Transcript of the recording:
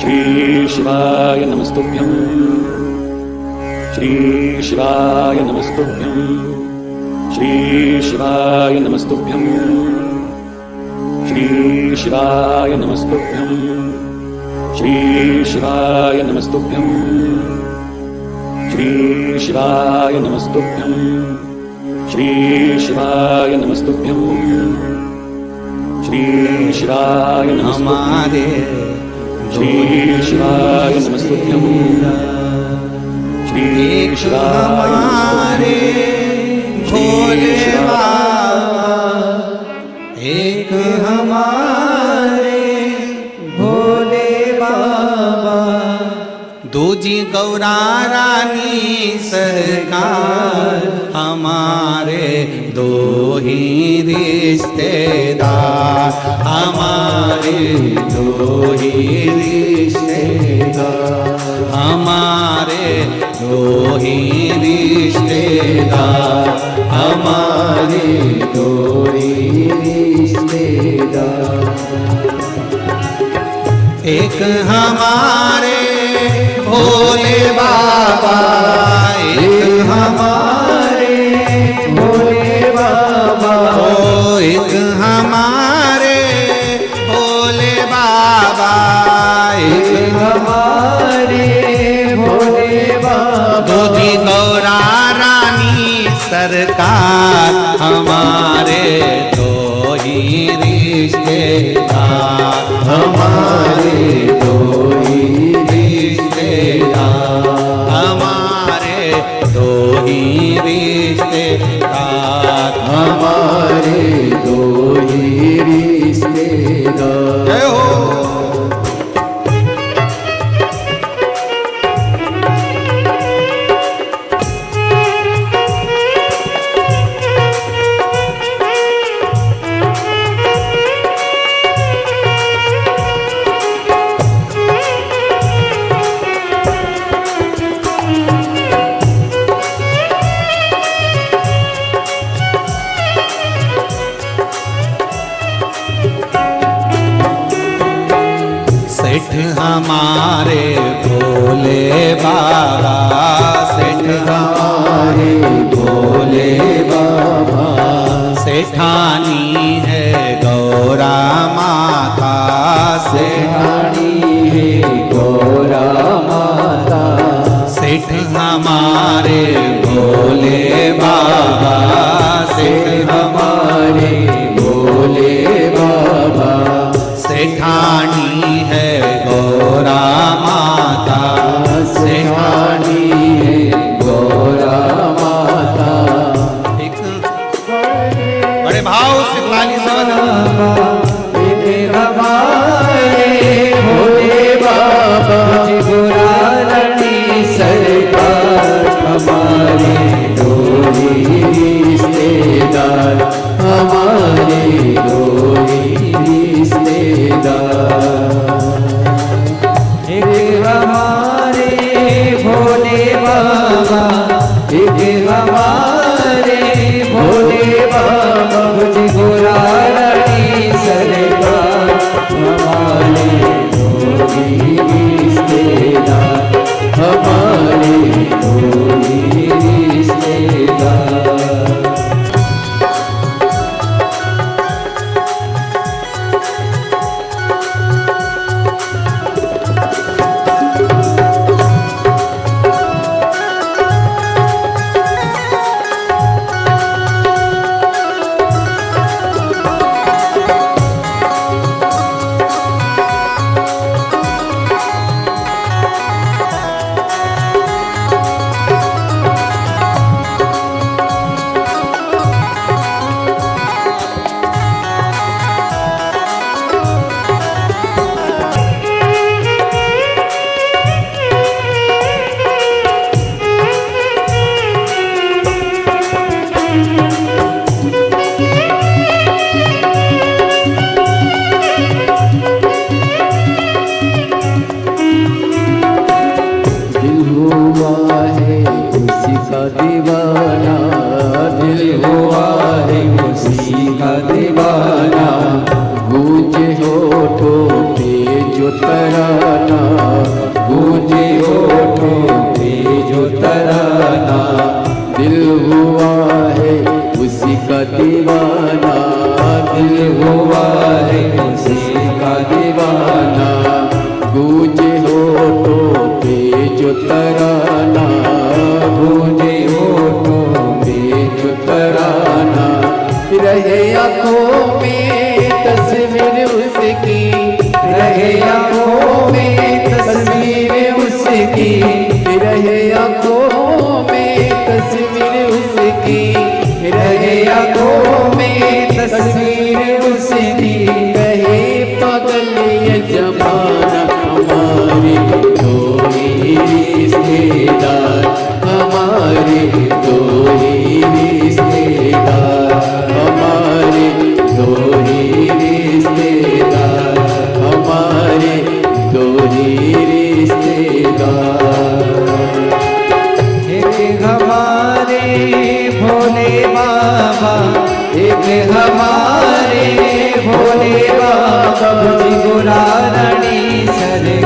श्री शिवाय नमस्तुभ्यं श्री शिवाय नमस्तुभ्यं श्री शिवाय नमस्तुभ्यं श्री शिवाय नमस्तुभ्यं श्री शिवाय नमस्तुभ्यं श्री शिवाय नमस्तुभ्यं श्री शिवाय नमस्तुभ्यं श्री शिवाय नमस्ते श्री शिवाय नमस्तुभ्यं श्री शिवाय नमस्ते भोले बाबा एक हमारे भोले बाबा दूजी गौरा रानी सरकार हमारे दो ही रिश्तेदार हमारे दो ही रिश्तेदार हमारे दो ही रिश्तेदार हमारे दो ही रिश्तेदार एक हमारे भोले बाबा एक हमारे भोले बाबा एक हमारे भोले बाबा एक हमारे भोले बाबा दूजी गौरा रानी सरकार हमारे दो ही रिश्तेदार हमारे दो ही रिश्तेदार हमारे दो ही रिश्तेदार हमारे दो ही रिश्तेदार जय हो। सेठ हमारे भोले बाबा सेठ हमारे भोले बाबा सेठानी है गौरा माता सेठानी है गौरा माता सेठ हमारे भोले बाबा सेठ हमारे भोले बाबा सेठानी है गौरा माता सेठानी है गौरा माता एक बड़े भाव से ताली हमारे भोले बाबा गौरा रानी सरकार हमारे दो ही रिश्तेदार हमारे दो ही एक हमारे भोले बाबा एक हमारे भोले बाबा मुझे गोरा रानी सरकार हमारे दो ही रिश्तेदार हमारे दो ही रिश्तेदार होठों पे जो तराना दिल हुआ है उसी का दीवाना, दिल हुआ है उसी का दीवाना। गूंजे होठों पे जो तराना, गूंजे होठों पे जो तराना, रहे आँखों में तस्वीर उसकी, रहे आँखों में तस्वीर उसकी, रहे आँखों में तस्वीर उसकी, रहे आँखों में तस्वीर उसकी। कहे पागल ये जमाना, हमारे दो ही रिश्तेदार, हमारे दो ही रिश्तेदार, हमारे दो ही रिश्तेदार, हमारे दो ही रिश्तेदार। एक हमारे भोले बाबा, एक हमारे भोले बाबा, मुझको